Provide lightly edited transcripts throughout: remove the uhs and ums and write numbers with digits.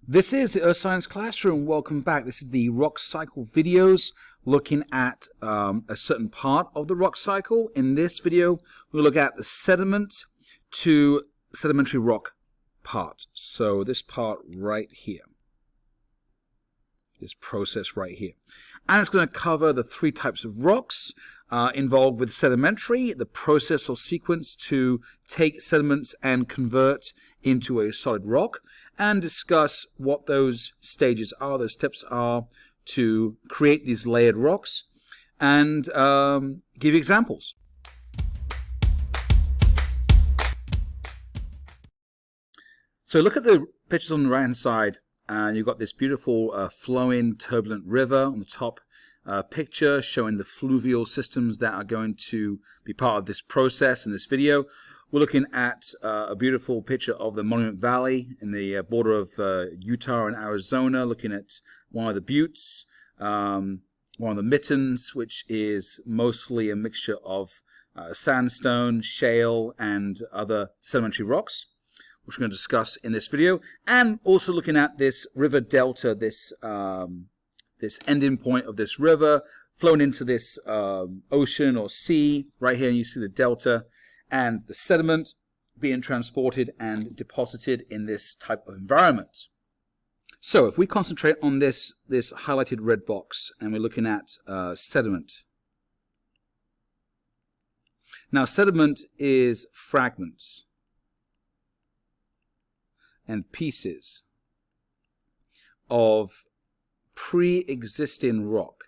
This is the Earth Science Classroom. Welcome back. This is the rock cycle videos looking at a certain part of the rock cycle. In this video, we'll look at the sediment to sedimentary rock part. So this part right here. This process right here. And it's going to cover the three types of rocks involved with sedimentary, the process or sequence to take sediments and convert into a solid rock, and discuss what those stages are, those steps are to create these layered rocks, and give examples. So look at the pictures on the right hand side, and you've got this beautiful flowing turbulent river on the top picture showing the fluvial systems that are going to be part of this process in this video. We're looking at a beautiful picture of the Monument Valley in the border of Utah and Arizona, looking at one of the buttes, one of the mittens, which is mostly a mixture of sandstone, shale, and other sedimentary rocks, which we're going to discuss in this video, and also looking at this river delta, this ending point of this river flowing into this ocean or sea. Right here you see the delta and the sediment being transported and deposited in this type of environment. So if we concentrate on this highlighted red box and we're looking at sediment. Now sediment is fragments and pieces of pre-existing rock.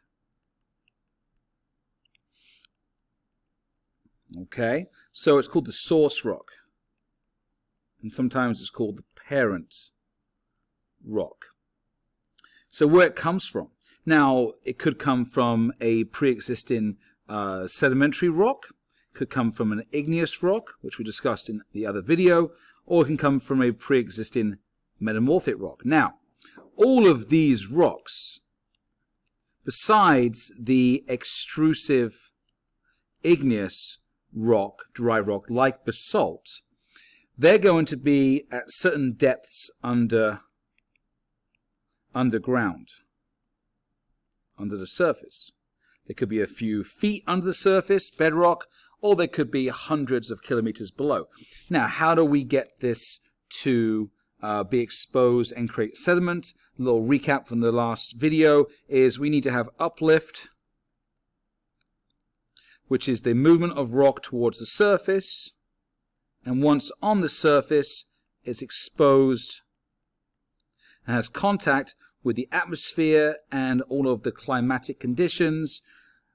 Okay, so it's called the source rock, and sometimes it's called the parent rock. So where it comes from. Now, it could come from a pre-existing sedimentary rock, could come from an igneous rock, which we discussed in the other video, or it can come from a pre-existing metamorphic rock. Now, all of these rocks, besides the extrusive igneous rock, dry rock, like basalt, they're going to be at certain depths underground, under the surface. They could be a few feet under the surface, bedrock, or they could be hundreds of kilometers below. Now, how do we get this to be exposed and create sediment? A little recap from the last video is we need to have uplift, which is the movement of rock towards the surface, and once on the surface it's exposed and has contact with the atmosphere and all of the climatic conditions,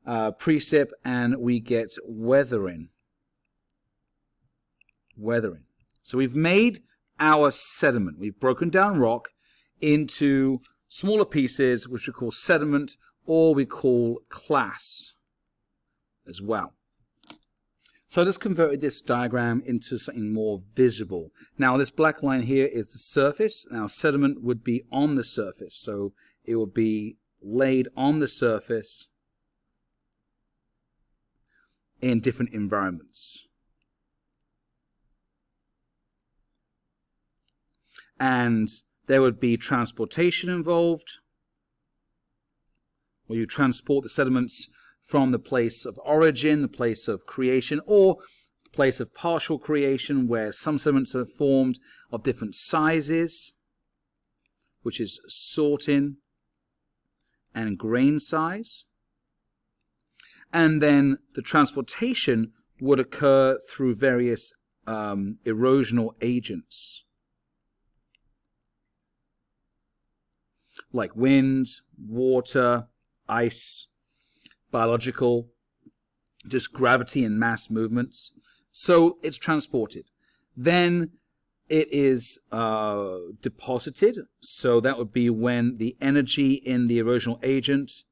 precip, and we get weathering. So we've made our sediment. We've broken down rock into smaller pieces, which we call sediment, or we call class as well. So I just converted this diagram into something more visible. Now this black line here is the surface. Now sediment would be on the surface, so it would be laid on the surface in different environments. And there would be transportation involved, where you transport the sediments from the place of origin, the place of creation, or the place of partial creation, where some sediments are formed of different sizes, which is sorting and grain size. And then the transportation would occur through various erosional agents, like wind, water, ice, biological, just gravity and mass movements. So it's transported. Then it is deposited. So that would be when the energy in the erosional agent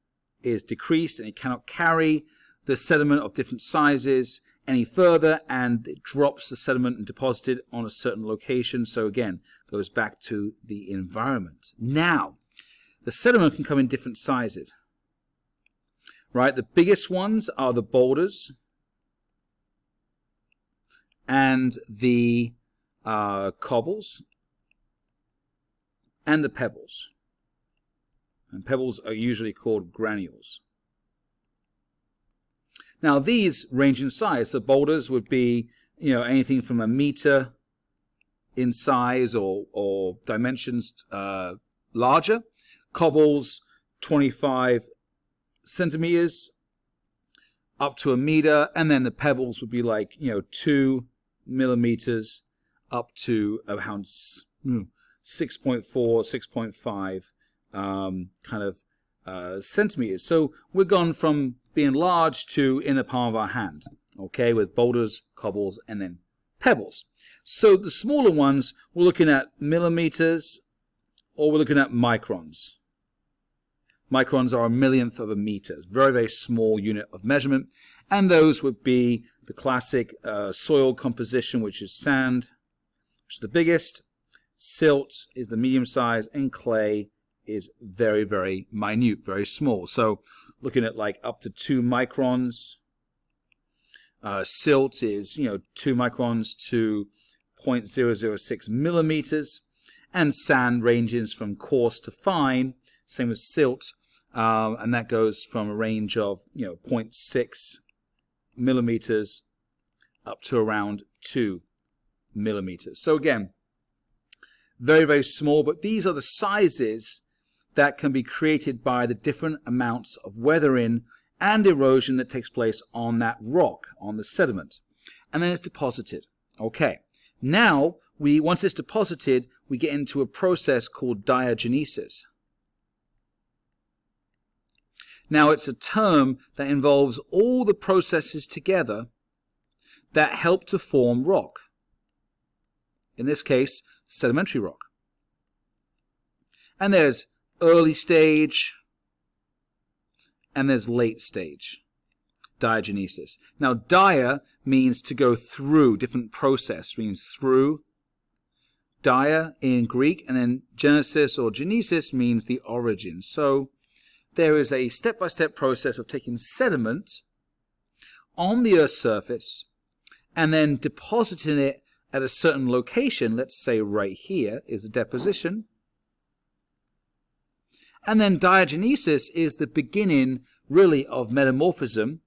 is decreased and it cannot carry the sediment of different sizes any further, and it drops the sediment and deposited on a certain location. So again, goes back to the environment. Now, the sediment can come in different sizes. Right, the biggest ones are the boulders and the cobbles and the pebbles. And pebbles are usually called granules. Now these range in size. So boulders would be, anything from a meter in size or dimensions larger. Cobbles, 25 centimeters up to a meter, and then the pebbles would be like 2 millimeters up to around 6.4, 6.5 centimeters. So we're gone from being large to in the palm of our hand, okay, with boulders, cobbles, and then pebbles. So the smaller ones, we're looking at millimeters, or we're looking at microns. Microns are a millionth of a meter, very, very small unit of measurement. And those would be the classic soil composition, which is sand, which is the biggest. Silt is the medium size, and clay is very, very minute, very small. So looking at like up to 2 microns. Silt is, 2 microns to 0.006 millimeters. And sand ranges from coarse to fine, same as silt, and that goes from a range of 0.6 millimeters up to around 2 millimeters. So again, very, very small, but these are the sizes that can be created by the different amounts of weathering and erosion that takes place on that rock, on the sediment. And then it's deposited. Okay, now once it's deposited, we get into a process called Diogenesis. Now it's a term that involves all the processes together that help to form rock. In this case, sedimentary rock. And there's early stage and there's late stage. Diagenesis. Now dia means to go through, different process, means through. Dia in Greek, and then genesis or genesis means the origin. So there is a step-by-step process of taking sediment on the Earth's surface and then depositing it at a certain location. Let's say right here is the deposition. And then Diogenesis is the beginning, really, of metamorphism,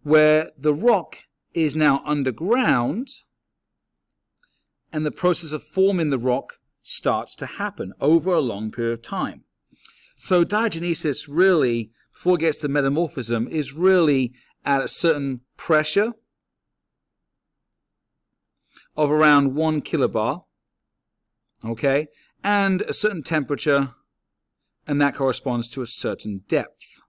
where the rock is now underground and the process of forming the rock starts to happen over a long period of time. So Diogenesis really, before it gets to metamorphism, is really at a certain pressure of around 1 kilobar, okay, and a certain temperature, and that corresponds to a certain depth.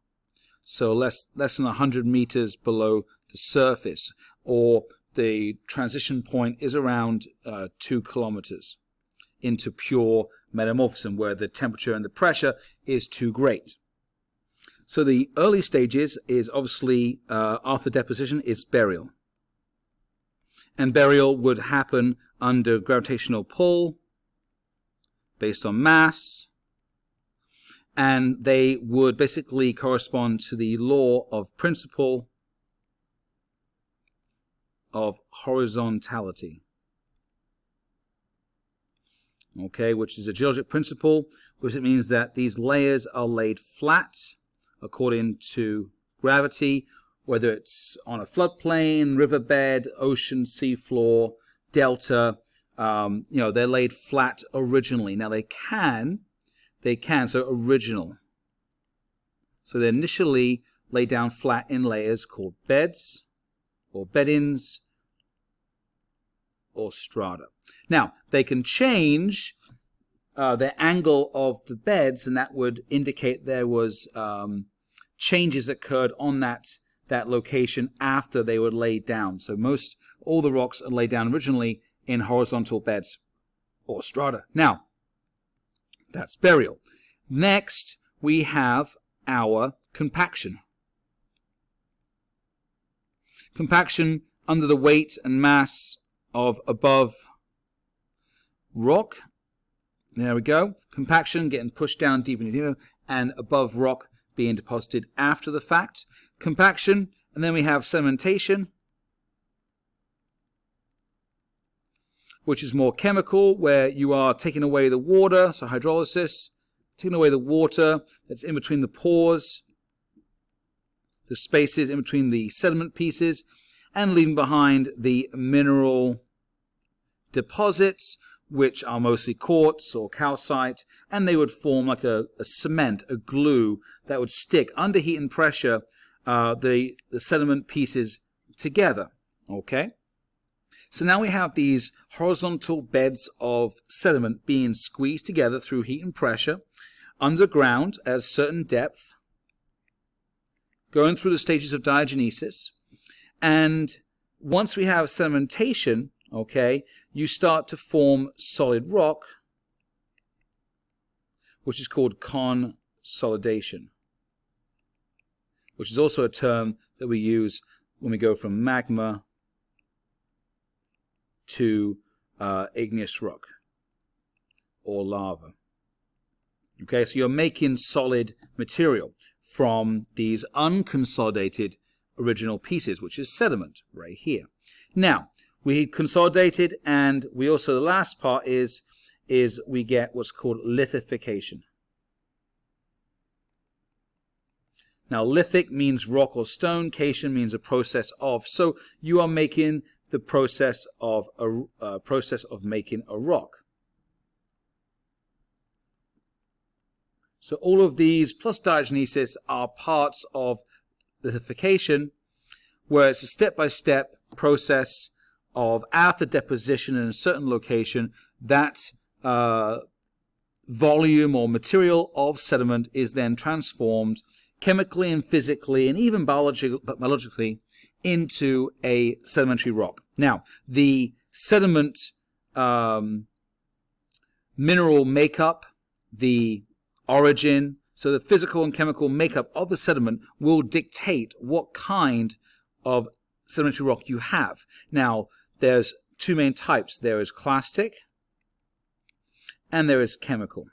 So less than 100 meters below the surface, or the transition point is around 2 kilometers into pure metamorphism, where the temperature and the pressure is too great. So the early stages is obviously, after deposition, is burial. And burial would happen under gravitational pull, based on mass, and they would basically correspond to the law of principle of horizontality. Okay, which is a geologic principle, which it means that these layers are laid flat according to gravity, whether it's on a floodplain, riverbed, ocean, seafloor, delta, they're laid flat originally. Now they can, so original. So they're initially laid down flat in layers called beds, or beddings, or strata. Now, they can change the angle of the beds, and that would indicate there was changes occurred on that location after they were laid down. So all the rocks are laid down originally in horizontal beds or strata. Now, that's burial. Next, we have our compaction. Compaction under the weight and mass of above rock. There we go. Compaction getting pushed down deeper and deeper, and above rock being deposited after the fact. Compaction, and then we have sedimentation. which is more chemical, where you are taking away the water, so hydrolysis, taking away the water that's in between the pores, the spaces in between the sediment pieces, and leaving behind the mineral deposits, which are mostly quartz or calcite, and they would form like a cement, a glue that would stick under heat and pressure the sediment pieces together. Okay? So now we have these horizontal beds of sediment being squeezed together through heat and pressure underground at a certain depth, going through the stages of Diogenesis. And once we have sedimentation, okay, you start to form solid rock, which is called consolidation, which is also a term that we use when we go from magma to igneous rock or lava. Okay, so you're making solid material from these unconsolidated original pieces, which is sediment right here. Now, we consolidated, and we also, the last part is we get what's called lithification. Now, lithic means rock or stone, cation means a process of. So you are making the process of making a rock. So all of these plus Diagenesis are parts of lithification, where it's a step-by-step process of, after deposition in a certain location, that volume or material of sediment is then transformed chemically and physically and even biologically into a sedimentary rock. Now, the sediment mineral makeup, the origin, so the physical and chemical makeup of the sediment will dictate what kind of sedimentary rock you have. Now, there's two main types. There is clastic and there is chemical.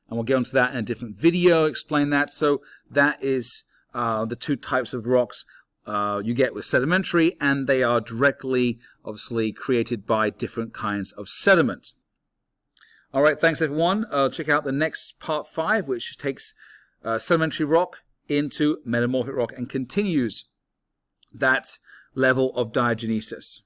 And we'll get onto that in a different video, explain that. So that is the two types of rocks you get with sedimentary, and they are directly, obviously, created by different kinds of sediment. All right, thanks everyone. Check out the next part 5, which takes sedimentary rock into metamorphic rock and continues that level of diagenesis.